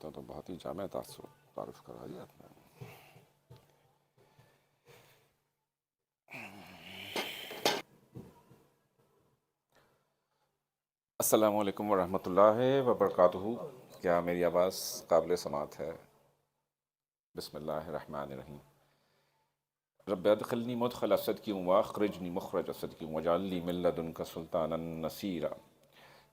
تو بہت ہی جامع تعارف کرا دیا آپ نے۔ السلام علیکم ورحمۃ اللہ وبرکاتہ۔ کیا میری آواز قابل سماعت ہے؟ بسم اللہ الرحمن الرحیم۔ رب ادخلنی مدخل صدق واخرجنی مخرج صدق واجعل لی من لدنک سلطانا نصیرا۔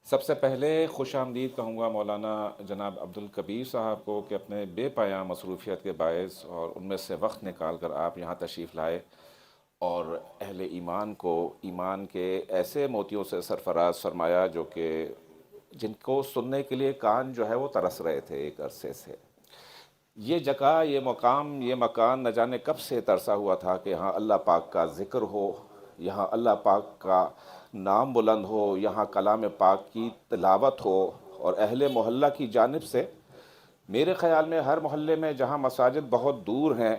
سب سے پہلے خوش آمدید کہوں گا مولانا جناب عبدالکبیر صاحب کو کہ اپنے بے پایاں مصروفیت کے باعث اور ان میں سے وقت نکال کر آپ یہاں تشریف لائے اور اہل ایمان کو ایمان کے ایسے موتیوں سے سرفراز فرمایا جو کہ جن کو سننے کے لیے کان جو ہے وہ ترس رہے تھے ایک عرصے سے۔ یہ جگہ، یہ مقام، یہ مکان نہ جانے کب سے ترسا ہوا تھا کہ یہاں اللہ پاک کا ذکر ہو، یہاں اللہ پاک کا نام بلند ہو، یہاں کلام پاک کی تلاوت ہو، اور اہل محلہ کی جانب سے میرے خیال میں ہر محلے میں جہاں مساجد بہت دور ہیں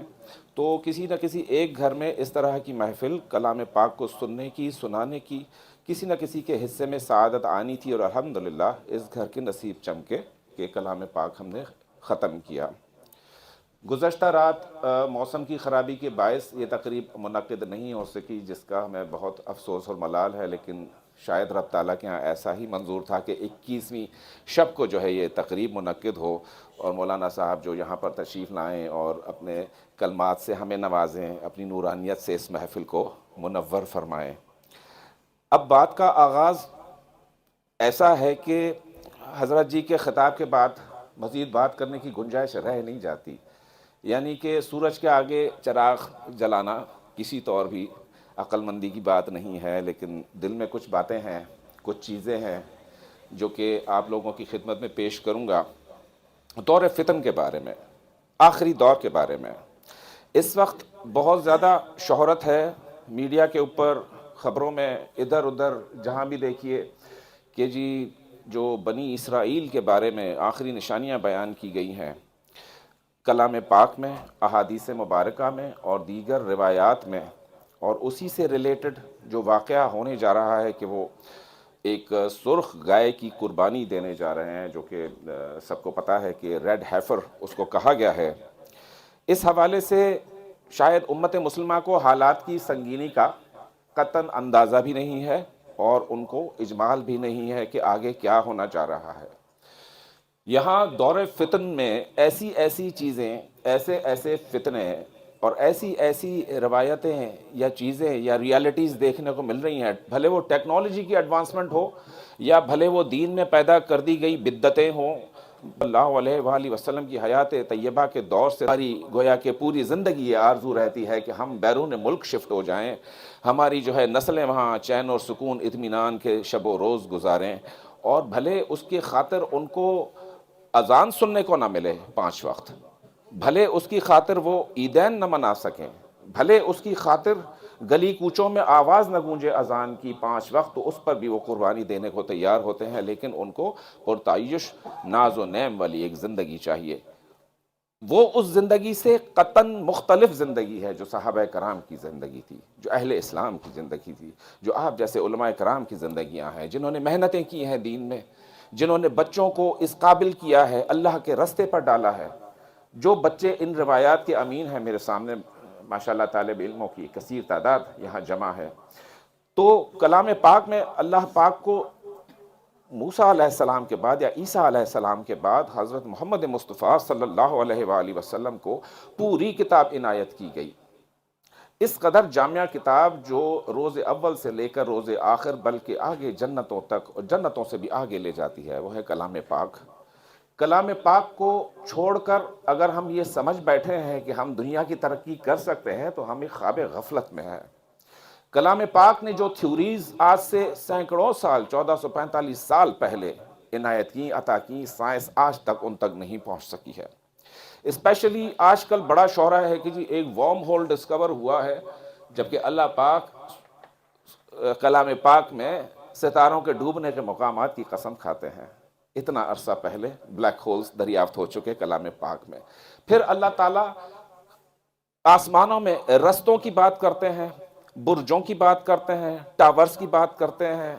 تو کسی نہ کسی ایک گھر میں اس طرح کی محفل کلام پاک کو سننے کی، سنانے کی کسی نہ کسی کے حصے میں سعادت آنی تھی، اور الحمدللہ اس گھر کے نصیب چمکے کہ کلام پاک ہم نے ختم کیا۔ گزشتہ رات موسم کی خرابی کے باعث یہ تقریب منعقد نہیں ہو سکی، جس کا ہمیں بہت افسوس اور ملال ہے، لیکن شاید رب تعالیٰ کے ہاں ایسا ہی منظور تھا کہ 21ویں شب کو جو ہے یہ تقریب منعقد ہو اور مولانا صاحب جو یہاں پر تشریف لائیں اور اپنے کلمات سے ہمیں نوازیں، اپنی نورانیت سے اس محفل کو منور فرمائیں۔ اب بات کا آغاز ایسا ہے کہ حضرت جی کے خطاب کے بعد مزید بات کرنے کی گنجائش رہ نہیں جاتی، یعنی کہ سورج کے آگے چراغ جلانا کسی طور بھی عقل مندی کی بات نہیں ہے، لیکن دل میں کچھ باتیں ہیں، کچھ چیزیں ہیں جو کہ آپ لوگوں کی خدمت میں پیش کروں گا۔ دور فتن کے بارے میں، آخری دور کے بارے میں اس وقت بہت زیادہ شہرت ہے میڈیا کے اوپر، خبروں میں ادھر ادھر جہاں بھی دیکھیے کہ جی جو بنی اسرائیل کے بارے میں آخری نشانیاں بیان کی گئی ہیں کلام پاک میں، احادیث مبارکہ میں اور دیگر روایات میں، اور اسی سے ریلیٹڈ جو واقعہ ہونے جا رہا ہے کہ وہ ایک سرخ گائے کی قربانی دینے جا رہے ہیں، جو کہ سب کو پتہ ہے کہ ریڈ ہیفر اس کو کہا گیا ہے۔ اس حوالے سے شاید امت مسلمہ کو حالات کی سنگینی کا قطعاً اندازہ بھی نہیں ہے اور ان کو اجمال بھی نہیں ہے کہ آگے کیا ہونا جا رہا ہے۔ یہاں دور فتن میں ایسی ایسی چیزیں، ایسے ایسے فتنے اور ایسی ایسی روایتیں یا چیزیں یا ریالٹیز دیکھنے کو مل رہی ہیں، بھلے وہ ٹیکنالوجی کی ایڈوانسمنٹ ہو یا بھلے وہ دین میں پیدا کر دی گئی بدعتیں ہوں۔ اللہ علیہ وآلہ وسلم کی حیات طیبہ کے دور سے ہماری گویا کہ پوری زندگی یہ آرزو رہتی ہے کہ ہم بیرون ملک شفٹ ہو جائیں، ہماری جو ہے نسلیں وہاں چین اور سکون اطمینان کے شب و روز گزاریں، اور بھلے اس کی خاطر ان کو اذان سننے کو نہ ملے 5 وقت، بھلے اس کی خاطر وہ عیدین نہ منا سکیں، بھلے اس کی خاطر گلی کوچوں میں آواز نہ گونجے اذان کی 5 وقت، تو اس پر بھی وہ قربانی دینے کو تیار ہوتے ہیں، لیکن ان کو پرتعیش ناز و نعم والی ایک زندگی چاہیے۔ وہ اس زندگی سے قطعاً مختلف زندگی ہے جو صحابہ کرام کی زندگی تھی، جو اہل اسلام کی زندگی تھی، جو آپ جیسے علماء کرام کی زندگیاں ہیں، جنہوں نے محنتیں کی ہیں دین میں، جنہوں نے بچوں کو اس قابل کیا ہے، اللہ کے رستے پر ڈالا ہے۔ جو بچے ان روایات کے امین ہیں، میرے سامنے ماشاءاللہ طالب علموں کی کثیر تعداد یہاں جمع ہے، تو کلام پاک میں اللہ پاک کو موسیٰ علیہ السلام کے بعد یا عیسیٰ علیہ السلام کے بعد حضرت محمد مصطفیٰ صلی اللہ علیہ وآلہ وسلم کو پوری کتاب عنایت کی گئی۔ اس قدر جامعہ کتاب جو روز اول سے لے کر روز آخر بلکہ آگے جنتوں تک اور جنتوں سے بھی آگے لے جاتی ہے، وہ ہے کلام پاک۔ کلام پاک کو چھوڑ کر اگر ہم یہ سمجھ بیٹھے ہیں کہ ہم دنیا کی ترقی کر سکتے ہیں تو ہم ایک خواب غفلت میں ہیں۔ کلام پاک نے جو تھیوریز آج سے سینکڑوں سال 1445 سال پہلے عنایت کی، عطا کی، سائنس آج تک ان تک نہیں پہنچ سکی ہے۔ اسپیشلی آج کل بڑا شہرہ ہے کہ جی ایک ورم ہول ڈسکور ہوا ہے، جبکہ اللہ پاک کلام پاک میں ستاروں کے ڈوبنے کے مقامات کی قسم کھاتے ہیں۔ اتنا عرصہ پہلے بلیک ہولز دریافت ہو چکے کلام پاک میں۔ پھر اللہ تعالیٰ آسمانوں میں رستوں کی بات کرتے ہیں، برجوں کی بات کرتے ہیں، ٹاورز کی بات کرتے ہیں،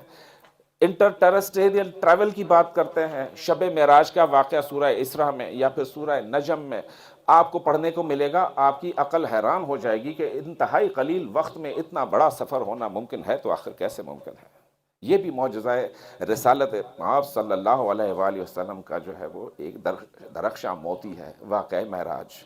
انٹر ٹیرسٹریل ٹریول کی بات کرتے ہیں، شب معراج کا واقعہ سورہ اسراء میں یا پھر سورہ نجم میں آپ کو پڑھنے کو ملے گا، آپ کی عقل حیران ہو جائے گی کہ انتہائی قلیل وقت میں اتنا بڑا سفر ہونا ممکن ہے تو آخر کیسے ممکن ہے۔ یہ بھی معجزہ رسالت آپ صلی اللہ علیہ وآلہ وسلم کا جو ہے وہ ایک درخشاں موتی ہے، واقعہ معراج۔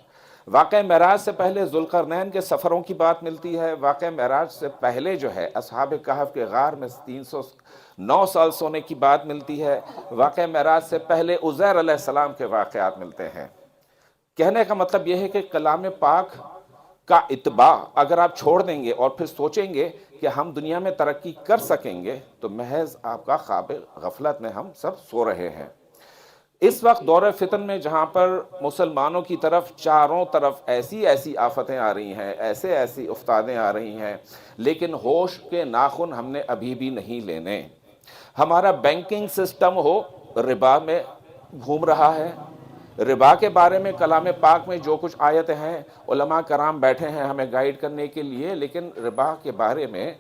واقعہ معراج سے پہلے ذوالقرنین کے سفروں کی بات ملتی ہے، واقعہ معراج سے پہلے جو ہے اصحاب کہف کے غار میں 309 سال سونے کی بات ملتی ہے، واقعہ معراج سے پہلے عزیر علیہ السلام کے واقعات ملتے ہیں۔ کہنے کا مطلب یہ ہے کہ کلام پاک کا اتباع اگر آپ چھوڑ دیں گے اور پھر سوچیں گے کہ ہم دنیا میں ترقی کر سکیں گے تو محض آپ کا خواب غفلت میں ہم سب سو رہے ہیں۔ اس وقت دور فتن میں جہاں پر مسلمانوں کی طرف چاروں طرف ایسی آفتیں آ رہی ہیں، ایسی افتادیں آ رہی ہیں، لیکن ہوش کے ناخن ہم نے ابھی بھی نہیں لینے۔ ہمارا بینکنگ سسٹم ہو ربا میں گھوم رہا ہے۔ ربا کے بارے میں کلام پاک میں جو کچھ آیتیں ہیں، علماء کرام بیٹھے ہیں ہمیں گائیڈ کرنے کے لیے، لیکن ربا کے بارے میں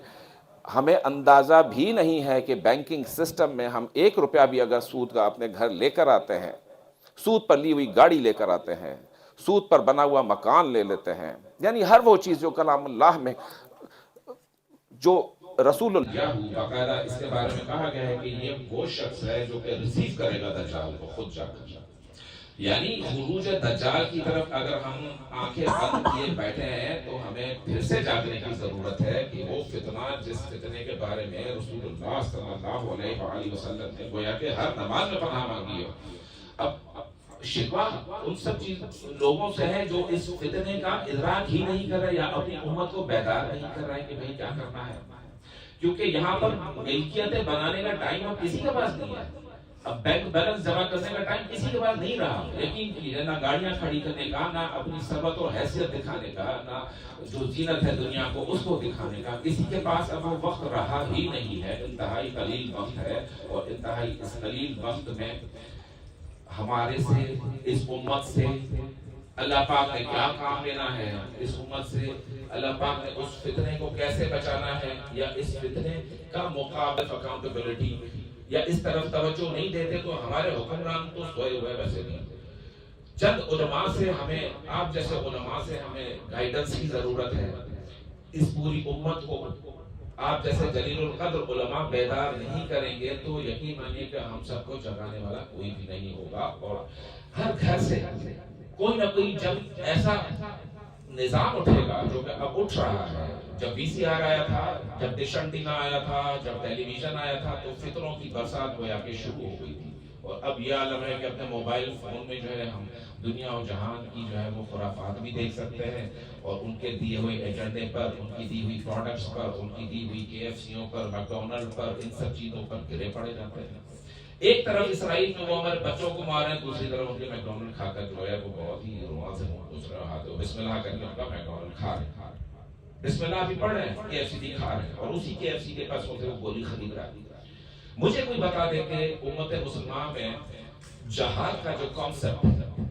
ہمیں اندازہ بھی نہیں ہے کہ بینکنگ سسٹم میں ہم 1 روپیہ بھی اگر سود کا اپنے گھر لے کر آتے ہیں، سود پر لی ہوئی گاڑی لے کر آتے ہیں، سود پر بنا ہوا مکان لے لیتے ہیں، یعنی ہر وہ چیز جو کلام اللہ میں جو رسول اللہ باقاعدہ اس کے بارے میں کہا گیا ہے کہ یہ وہ شخص ہے جو کہ ریسیو کرے گا دجال کو خود جا کر، یعنی خروج دجال کی طرف اگر ہم آنکھیں بند کیے بیٹھے ہیں تو ہمیں پھر سے جاگنے کی ضرورت ہے کہ وہ فتنہ جس فتنے کے بارے میں رسول اللہ صلی اللہ علیہ وآلہ وسلم نے گویا کہ ہر نماز میں پناہ مانگی ہے۔ اب شکوہ ان سب لوگوں سے ہے جو اس فتنے کا ادراک ہی نہیں کر رہے یا اپنی امت کو بیدار نہیں کر رہے کہ بھئی کیا کرنا ہے، کیونکہ یہاں پر ملکیتیں بنانے کا ٹائم اب کسی کے پاس نہیں ہے، اب بینک بیلنس جمع کرنے کا ٹائم کسی کے پاس نہیں رہا، یقین کیجیے، نہ گاڑیاں کھڑی کرنے کا، نہ اپنی ثروت اور حیثیت دکھانے کا، نہ جو زینت ہے دنیا کو اس کو دکھانے کا، کسی کے پاس اب وہ وقت رہا ہی نہیں ہے، انتہائی قلیل وقت ہے، اور انتہائی اس قلیل وقت میں ہمارے سے اس امت سے اللہ پاک نے کیا کام لینا ہے، اس امت سے اللہ پاک نے اس فتنے کو کیسے بچانا ہے، یا اس فتنے کا مقابل اکاؤنٹیبلٹی یا اس طرف توجہ نہیں دیتے تو ہمارے حکمران تو سوئے ہوئے ویسے نہیں۔ چند علماء سے ہمیں، آپ جیسے علماء سے ہمیں گائیڈنس کی ضرورت ہے، اس پوری امت کو آپ جیسے جلیل القدر علماء بیدار نہیں کریں گے تو یقین مانیے کہ ہم سب کو جگانے والا کوئی بھی نہیں ہوگا، اور ہر گھر سے کوئی نہ کوئی جب ایسا نظام اٹھے گا جو کہ اب اٹھ رہا ہے۔ جب وی سی آر آیا تھا، جب ڈش انٹینا آیا تھا، جب ٹیلی ویژن آیا تھا تو فطروں کی برسات گویا کہ شروع ہو گئی تھی، اور اب یہ عالم ہے کہ اپنے موبائل فون میں جو ہے ہم دنیا و جہان کی جو ہے وہ خرافات بھی دیکھ سکتے ہیں، اور ان کے دیے ہوئے ایجنڈے پر، ان کی دی ہوئی پروڈکٹس پر، ان کی دی ہوئی KFCوں پر، میکڈونلڈ پر، ان سب چیزوں پر گرے پڑے جاتے ہیں۔ ایک طرف اسرائیل میں وہ ہمارے بچوں کو مار رہے ہیں، دوسری طرف ان کے میکڈونلڈ کھا کر جو ہے وہ بہت ہی رومانس سے منہ پوچھ رہے ہیں، بسم اللہ کر کے ان کا میکڈونلڈ کھا رہے ہیں، بسم اللہ بھی پڑھ رہے ہیں، KFC کھا رہے ہیں، اور اسی KFC کے پاس ہوتے وہ گولی خرید رہا ہے۔ مجھے کوئی بتا دے کہ امت مسلمان میں جہاد کا جو کانسیپٹ ہے،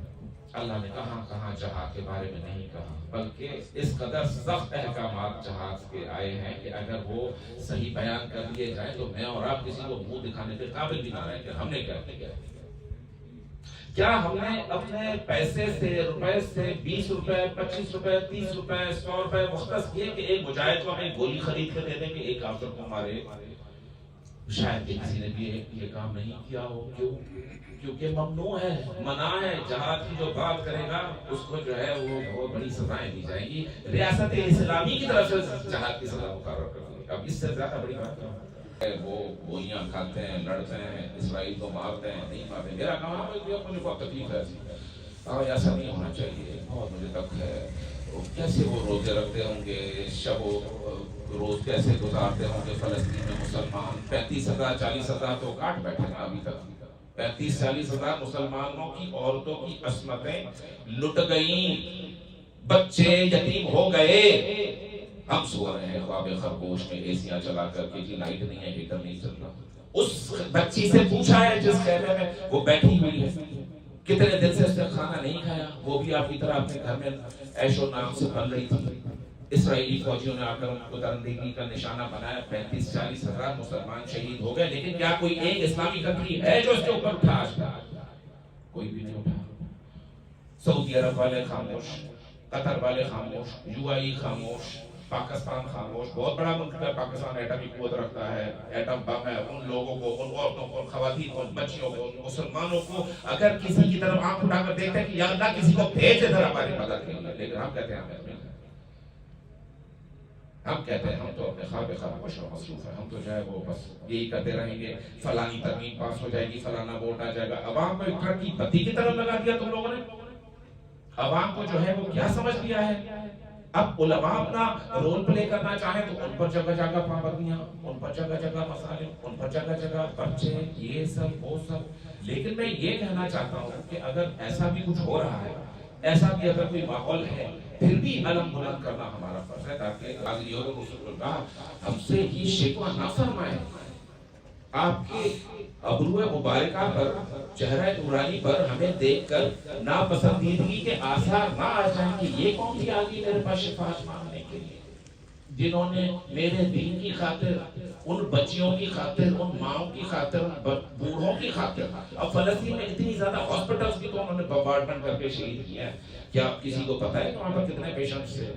اللہ نے کہاں جہاد کے بارے میں نہیں کہا، بلکہ اس قدر سخت احکامات جہاد کے آئے ہیں کہ اگر وہ صحیح بیان کر دیے جائیں تو میں اور آپ کسی کو منہ دکھانے کے قابل بھی نہ رہے کہ ہم نے کیا کیا۔ کیا ہم نے اپنے پیسے سے، روپے سے 20 روپے، 25 روپے، 30 روپے، 100 روپے مختص کیے کہ ایک مجاہد کو ہمیں گولی خرید کے دے دیں کہ ایک کافر کو مارے؟ شاید کہ کسی نے بھی یہ کام نہیں کیا ہو، کیونکہ ممنوع ہے، منع ہے۔ جہاد کی جو بات کرے گا اس کو جو ہے وہ بہت بڑی سزائیں دی جائیں گی، ریاست اسلامی کی طرف سے جہاد کی سزا مقرر کر دی۔ اب اس سے زیادہ بڑی بات ہے، وہ گولیاں کھاتے ہیں، لڑتے ہیں، اسرائیل کو مارتے ہیں، نہیں مارتے۔ میرا کہنا ہے کہ مجھے بہت تکلیف ہے، ایسا نہیں ہونا چاہیے، بہت مجھے تک ہے۔ کیسے وہ روزے رکھتے ہوں گے، شب و روز کیسے گزارتے ہوں گے فلسطین میں مسلمان؟ 35,000 40,000 تو کاٹ بیٹھے ہیں ابھی تک، 35-40,000 مسلمانوں کی عورتوں کی عصمتیں لٹ گئیں، بچے یتیم ہو گئے، ہم سو رہے ہیں خواب خرگوش میں ایسیاں چلا کر کے کہ لائٹ نہیں ہے، ہیٹر نہیں چل رہا۔ اس بچی سے پوچھا ہے جس خیمے میں وہ بیٹھی ہوئی ہے، کتنے دن سے اس نے کھانا نہیں کھایا، وہ بھی آپ کی طرح اپنے گھر میں عیش و نام سے پل رہی تھی، اسرائیلی فوجیوں نے آ کر ان کو درندگی کا نشانہ بنایا، 35-40 ہزار مسلمان شہید ہو گئے، لیکن کیا کوئی ایک اسلامی کنٹری ہے جو اس کے اوپر اٹھا آج تک؟ کوئی بھی نہیں اٹھا۔ سعودی عرب والے خاموش، قطر والے خاموش، UAE خاموش، پاکستان خاموش۔ بہت بڑا ملک ہے پاکستان، ایٹمی قوت رکھتا ہے، ایٹم بم ہے، ان لوگوں کو، ان عورتوں کو، ان خواتین کو، ان بچیوں کو، ان مسلمانوں کو اگر کسی کی طرف آنکھ اٹھا کر دیکھتے ہیں کہ یا اللہ کسی کو بھیج ادھر ہماری مدد کے لیے، لیکن ہم کہتے ہیں ہم کہتے ہیں ہم تو اپنے خواب خاموش اور مصروف ہیں، ہم تو جو ہے وہ بس یہی کرتے رہیں گے، فلانی ترمیم پاس ہو جائے گی، فلانا ووٹ آ جائے گا۔ عوام کو ایک ٹرک کی بتی کی طرف لگا دیا تم لوگوں نے۔ عوام کو جو ہے وہ کیا سمجھ لیا ہے؟ اب علماء اپنا رول پلے کرنا چاہیں تو ان پر جگہ جگہ پابندیاں، ان پر جگہ جگہ مسائل، ان پر جگہ جگہ پرچے، یہ سب وہ سب۔ لیکن میں یہ کہنا چاہتا ہوں کہ اگر ایسا بھی کچھ ہو رہا ہے، ایسا بھی اگر کوئی ماحول ہے، پھر بھی علم بلند کرنا ہمارا فرض ہے، تاکہ حاضریوں رسول اللہ ہم سے یہ شکوہ نہ فرمائے۔ آپ کے ابرو مبارکہ پر، چہرہ نورانی پر ہمیں دیکھ کر ناپسندیدگی کے آثار نہ آ جائیں کہ یہ کون سی آگی میرے پاس شفاعت مانگنے کے لیے، جنہوں نے میرے دین کی خاطر، ان بچیوں کی خاطر، ان ماؤں کی خاطر، ان بوڑھوں کی خاطر۔ اب فلسطین میں اتنی زیادہ ہاسپٹلز کی تو انہوں نے بمبارڈمنٹ کر کے شہید کیا ہے۔ کیا کسی کو پتہ ہے کہ وہاں پر کتنے پیشنٹس تھے،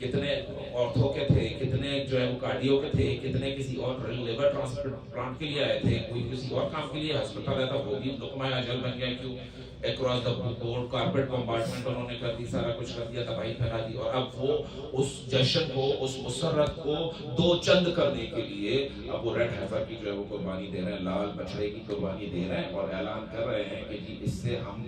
کتنے آرتھو کے تھے، کتنے جو ہے وہ کارڈیو کے تھے، کتنے کسی اور لیور ٹرانسپلانٹ کے لیے آئے تھے، کوئی کسی اور کام کے لیے ہسپتال آیا تھا، وہ بھی لقمہ اجل بن گیا۔ کیوں؟ Across the board carpet compartment انہوں نے کر دی، سارا کچھ کر دیا، تباہی پھیلا دی۔ اور اب وہ اس جشن کو، اس مسرت کو دو چند کرنے کے لیے اب وہ ریڈ ہیفر کی جو ہے وہ قربانی دے رہے ہیں، لال بچڑے کی قربانی دے رہے ہیں، اور اعلان کر رہے ہیں کہ جی اس سے ہم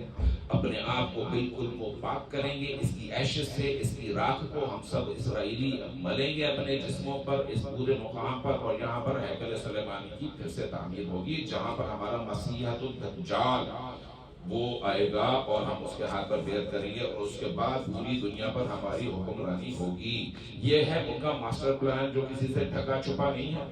اپنے آپ کو بالکل وہ پاک کریں گے، اس کی ایشز سے، اس کی راکھ کو ہم سب اسرائیلی ملیں گے اپنے جسموں پر، اس پورے مقام پر، اور یہاں پر ہیکل سلیمانی کی پھر سے تعمیر ہوگی، جہاں پر ہمارا مسیحت الدجال وہ آئے گا اور ہم اس کے ہاتھ پر بیعت کریں گے، اور اس کے بعد پوری دنیا پر ہماری حکمرانی ہوگی۔ یہ ہے ان کا ماسٹر پلان، جو کسی سے ڈھکا چھپا نہیں ہے۔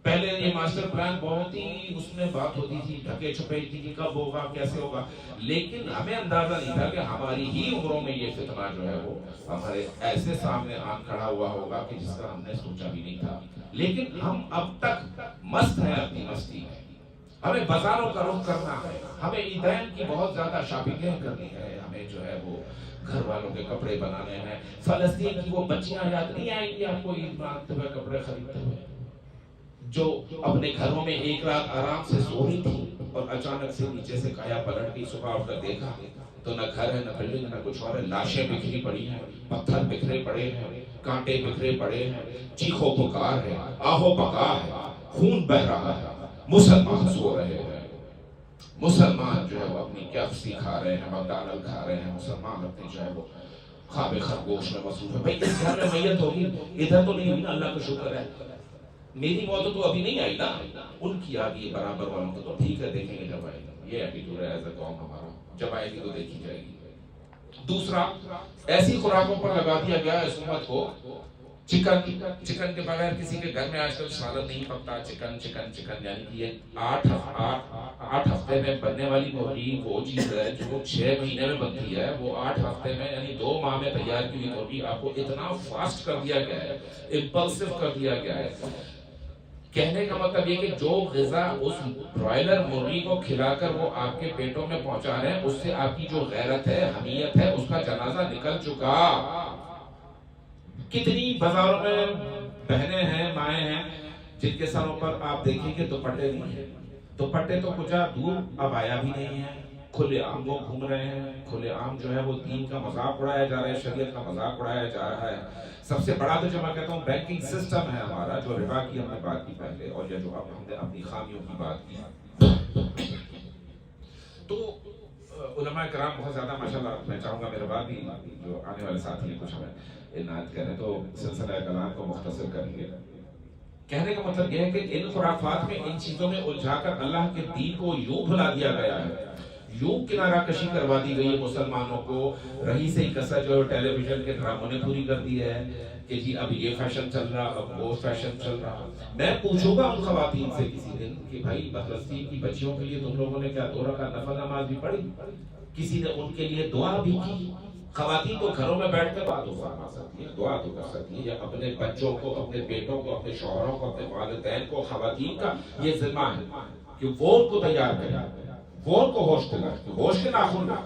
پہلے یہ ماسٹر پلان بہت ہی اس میں بات ہوتی تھی، ڈھکے چھپے تھی کہ کب ہوگا، کیسے ہوگا، لیکن ہمیں اندازہ نہیں تھا کہ ہماری ہی عمروں میں یہ فتنہ جو ہے وہ ہمارے ایسے سامنے آن کھڑا ہوا ہوگا کہ جس کا ہم نے سوچا بھی نہیں تھا۔ لیکن ہم اب تک مست ہیں اپنی مستی میں، ہمیں بازاروں کا رخ کرنا ہے، ہمیں عیدین کی بہت زیادہ شاپنگیں کرنی ہے، ہمیں جو ہے وہ گھر والوں کے کپڑے بنانے ہیں۔ فلسطین کی وہ بچیاں یاد نہیں آئیں گی آپ کو عید مناتے ہوئے، کپڑے خریدتے ہوئے، جو اپنے گھروں میں ایک رات آرام سے سو رہی تھی اور اچانک سے نیچے سے کایا پلٹ گئی، صبح اٹھ کر دیکھا تو نہ گھر ہے، نہ بلڈنگ، نہ کچھ اور ہے، لاشیں بکھری پڑی ہیں، پتھر بکھرے پڑے ہیں، کانٹے بکھرے پڑے ہیں، چیخو پکار ہے، آہو پکار ہے، خون بہ رہا ہے، مسلمان سو رہے ہیں، مسلمان جو ہے وہ اپنی کیفسی کھا رہے ہیں، مکڈونلڈ کھا رہے ہیں، مسلمان اپنی جو ہے وہ خواب خرگوش میں مصروف ہے۔ بھائی اس گھر میں میت ہوگی، ادھر تو نہیں ہوئی نا، اللہ کا شکر ہے، میری موت تو ابھی نہیں آئی نا، ان کی آ گئی برابر والوں کو، تو ٹھیک ہے دیکھیں گے جب آئے گی، یہ ایٹیٹیوڈ ہے ایز اے قوم ہمارا، جب آئے گی تو دیکھی جائے گی۔ دوسرا، ایسی خوراکوں پر لگا دیا گیا اس امت کو، چکن کے بغیر کسی کے گھر میں آج کل سالن نہیں پکتا، چکن، یعنی کہ یہ 8 ہفتے میں بننے والی مرغی وہ چیز ہے جو 6 مہینے میں بنتی ہے، وہ 8 ہفتے میں یعنی 2 ماہ میں تیار کی ہوئی مرغی آپ کو اتنا فاسٹ کر دیا گیا ہے، امپلسو کر دیا گیا ہے۔ کہنے کا مطلب یہ کہ جو غذا اس برائلر مرغی کو کھلا کر وہ آپ کے پیٹوں میں پہنچا رہے ہیں، اس سے آپ کی جو غیرت ہے، حمیت ہے، اس کا جنازہ نکل چکا۔ کتنی بازاروں میں بہنیں ہیں، مائیں ہیں، جن کے سروں پر آپ دیکھیں گے دوپٹے نہیں ہیں، دوپٹے تو کچھ دور اب آیا بھی نہیں ہے، کھلے عام وہ گھوم رہے ہیں، کھلے عام جو ہے وہ دین کا مذاق اڑایا جا رہا ہے، شریعت کا مذاق اڑایا جا رہا ہے۔ سب سے بڑا تو جو میں کہتا ہوں بینکنگ سسٹم ہے ہمارا، جو ربا کی ہم نے بات کی پہلے، اور یہ جو اب ہم نے اپنی خامیوں کی بات کی، تو علماء کرام بہت زیادہ ماشاءاللہ، میں چاہوں گا میرے بعد بھی جو آنے والے ساتھی ہیں کچھ ہمیں عنایت کریں تو سلسلہ کلام کو مختصر کریں گے۔ کہنے کا مطلب یہ ہے کہ ان خرافات میں، ان چیزوں میں الجھا کر اللہ کے دین کو یوں بھلا دیا گیا ہے، یوں کنارہ کشی کروا دی گئی ہے مسلمانوں کو۔ رہی سے کسا جو ٹیلی ویژن کے ڈراموں نے پوری کر دی ہے کہ جی اب یہ فیشن چل رہا، اب وہ فیشن چل رہا۔ میں پوچھوں گا ان خواتین سے کسی دن کہ بھائی فلسطین کی بچیوں کے لیے تم لوگوں نے کیا 2 رکعت نفل نماز بھی پڑھی؟ کسی نے ان کے لیے دعا بھی کی؟ خواتین تو گھروں میں بیٹھ کر دعا تو فرما سکتی ہیں، دعا تو کر سکتی ہیں، یا اپنے بچوں کو، اپنے بیٹوں کو، اپنے شوہروں کو، اپنے والدین کو، خواتین کا یہ ذمہ ہے کہ وہ ان کو تیار کریں، وہ ان کو ہوش دلائیں، ہوش کے ناخن نہ،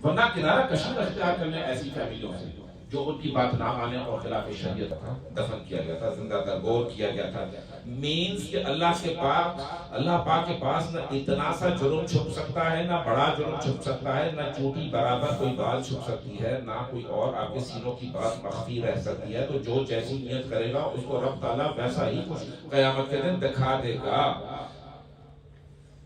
ورنہ کنارہ کشی اختیار کرنے ایسی فیملیوں سے جو ان کی بات نہ مانے اور خلاف شریعت تھا، دفن کیا گیا تھا، زندہ درگور کیا گیا تھا۔ مینز کہ اللہ پاک کے پاس نہ اتنا سا جرم چھپ سکتا ہے، نہ بڑا جرم چھپ سکتا ہے، نہ چوٹی برابر کوئی بات چھپ سکتی ہے، نہ کوئی اور آپ کے سینوں کی بات مخفی رہ سکتی ہے۔ تو جو جیسی نیت کرے گا اس کو رب تعالیٰ ویسا ہی کچھ قیامت کے دن دکھا دے گا۔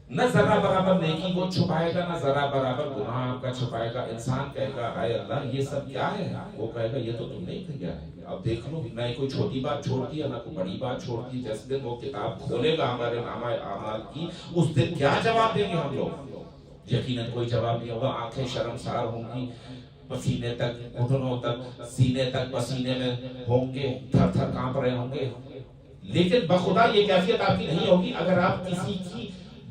نہ ذرا برابر نیکی کو چھپائے گا، نہ ذرا برابر گناہ آپ کا چھپائے گا۔ انسان کہے گا اے اللہ یہ سب کیا ہے، وہ کہے گا یہ تو تم نہیں کیا ہے، اب دیکھ لو، نہ کوئی چھوٹی بات چھوڑتی ہے، نہ کوئی بڑی بات چھوڑتی ہے۔ جس دن وہ کتاب کھولے گا ہمارے نامہ اعمال کی، اس دن کیا جواب دیں گے ہم لوگ؟ یقیناً کوئی جواب نہیں ہوگا۔ آنکھیں شرمسار ہوں گی، پسینے تک، گھٹنوں تک، سینے تک پسینے میں ہوں گے، تھر تھر کانپ رہے ہوں گے۔ لیکن بخدا یہ کیفیت آپ کی نہیں ہوگی اگر آپ کسی کی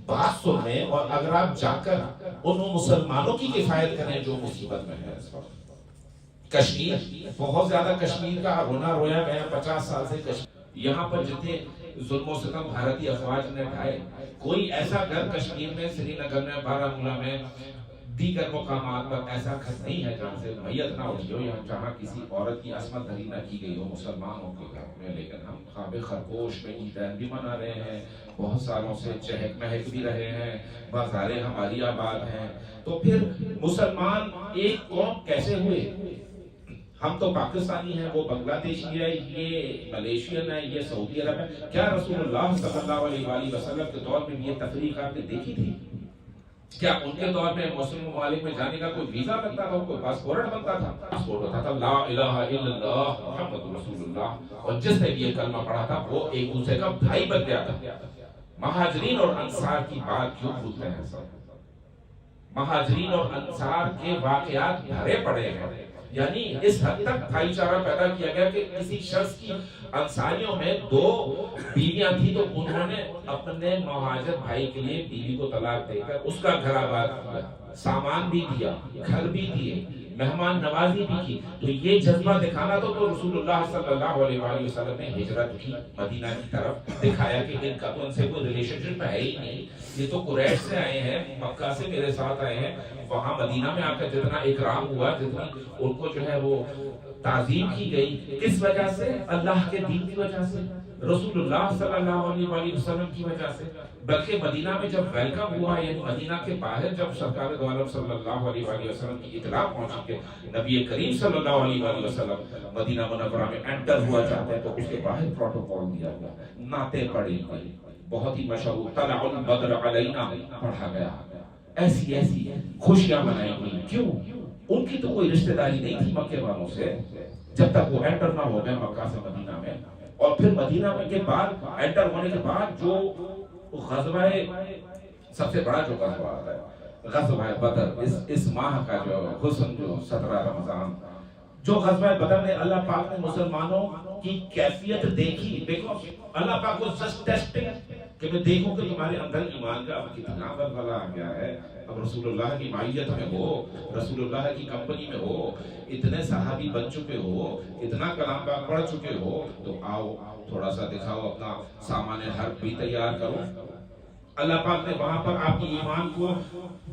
بات سنیں اور اگر آپ جا کر ان مسلمانوں کی کفایت کریں جو مصیبت میں ہے اس وقت۔ کشمیر، بہت زیادہ کشمیر کا رونا رویا گیا 50 سال سے۔ کشمیر یہاں پر جتنے ظلم و ستم بھارتی افواج نے ڈھائے، کوئی ایسا گھر کشمیر میں، سری نگر میں، بارہمولہ میں، دیگر مقامات پر ایسا گھر نہیں ہے جہاں سے میت نہ اٹھی ہو، یا جہاں کسی عورت کی عصمت دری نہ کی گئی ہو مسلمانوں کے گھر میں۔ لیکن ہم خواب خرگوش میں عیدین بھی منا رہے ہیں، بہت سالوں سے چہک مہک بھی رہے ہیں، بازاریں ہماری آباد ہیں۔ تو پھر مسلمان ایک قوم کیسے ہوئے؟ ہم تو پاکستانی ہیں، وہ بنگلہ دیشی ہے، یہ ملیشین ہے، یہ سعودی عرب ہے۔ کیا رسول اللہ صلی اللہ علیہ وآلہ وسلم کے دور میں یہ تفریق آپ نے دیکھی تھی؟ کیا ان کے دور میں مسلم ممالک میں جانے کا کوئی ویزا بنتا تھا، کوئی پاسپورٹ بنتا تھا؟ پاسپورٹ ہوتا تھا لا الہ الا اللہ محمد رسول اللہ، اور جس نے یہ کلمہ پڑھا تھا وہ ایک دوسرے کا بھائی بن گیا تھا۔ مہاجرین اور انصار کی بات کیوں بھولتے ہیں سب؟ مہاجرین اور انصار کے واقعات بھرے پڑے ہیں، یعنی اس حد تک بھائی چارہ پیدا کیا گیا کہ کسی شخص کی انصاریوں میں 2 بیویاں تھی تو انہوں نے اپنے مہاجر بھائی کے لیے بیوی کو طلاق دے کر اس کا گھر آباد کیا، سامان بھی دیا، گھر بھی دیے، مہمان نوازی بھی کی۔ تو یہ جذبہ دکھانا تو رسول اللہ صلی اللہ علیہ وآلہ وسلم نے ہجرت کی مدینہ کی طرف، دکھایا کہ ان کا تو ان سے کوئی ریلیشن شپ ہے ہی نہیں، یہ تو قریش سے آئے ہیں، مکہ سے میرے ساتھ آئے ہیں۔ وہاں مدینہ میں آ کر جتنا اکرام ہوا، جتنی ان کو جو ہے وہ تعظیم کی گئی، کس وجہ سے؟ اللہ کے دین کی وجہ سے، رسول اللہ صلی اللہ علیہ وآلہ وسلم کی وجہ سے۔ بلکہ مدینہ میں جب ویلکم ہوا، یعنی مدینہ کے باہر جب سرکار دو عالم صلی اللہ علیہ وآلہ وسلم کی اطلاع پہنچی کہ نبی کریم صلی اللہ علیہ وآلہ وسلم مدینہ منورہ میں انٹر ہوا چاہتے ہیں، تو اس کے باہر پروٹوکول دیا گیا، نعتیں پڑھی گئی، بہت ہی مشہور طلع البدر علینا پڑھا گیا، ایسی خوشیاں منائی گئی۔ کیوں؟ ان کی تو کوئی رشتہ داری نہیں تھی مکے والوں سے، جب تک وہ انٹر نہ ہو گئے مکہ سے مدینہ میں۔ اور پھر مدینہ میں کے بعد انٹر ہونے کے بعد جو غزوہ، سب سے بڑا جو غزوہ ہے غزوہ بدر، اس ماہ کا جو حسن، جو 17 رمضان، جو غزوہ بدر میں اللہ پاک نے مسلمانوں کی کیفیت دیکھی۔ دیکھو اللہ پاک کو جسٹ ٹیسٹنگ کہ میں دیکھوں کہ تمہارے اندر ایمان کا اب کتنا بلبلہ آ گیا ہے، اب رسول اللہ کی معیت میں ہو، رسول اللہ کی کمپنی میں ہو، اتنے صحابی بن چکے ہو، اتنا کلام پاک پڑھ چکے ہو، تو آؤ تھوڑا سا دکھاؤ، اپنا سامان حرب بھی تیار کرو۔ اللہ پاک نے وہاں پر آپ کی ایمان کو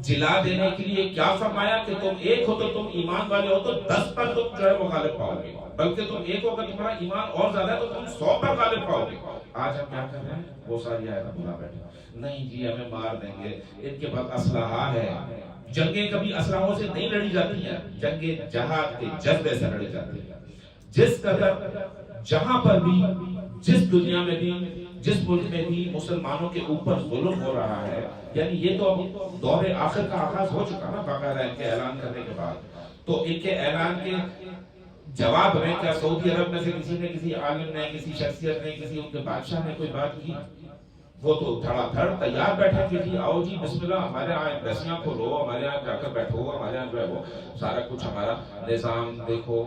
جلا دینے کے لیے کیا فرمایا کہ تم ایک ہو تو تم ایمان والے ہو تو 10 پر تم جو ہے وہ غالب پاؤ گے، بلکہ تم ایک ہو کہ تمہارا ایمان اور زیادہ ہے تو تم 100 پر غالب پاؤ گے۔ آج ہم کیا کر رہے ہیں؟ وہ ساری آیتیں بلا بیٹھے، نہیں جی ہمیں مار دیں گے، ان کے پاس اسلحہ ہے۔ جنگیں کبھی اسلحوں سے نہیں لڑی جاتی ہیں، جنگیں جہاد کے جذبے سے لڑی جاتی ہیں۔ جس قدر جہاں پر بھی، جس دنیا میں بھی، جس ملک میں بھی مسلمانوں کے اوپر ظلم ہو رہا ہے، یعنی یہ تو اب دور آخر کا آغاز ہو چکا نا باقاعدہ ان کے اعلان کرنے کے بعد، تو ان کے اعلان کے جواب میں کیا سعودی عرب میں سے کسی نے، کسی عالم نے، کسی شخصیت نے، کسی ان کے بادشاہ نے کوئی بات کی؟ وہ تو دھڑا دھڑ تیار بیٹھے کہ جی آؤ جی بسم اللہ، ہمارے یہاں ایمبیسیاں کھولو، ہمارے یہاں جا کر بیٹھو، ہمارے یہاں جو ہے وہ سارا کچھ ہمارا نظام دیکھو۔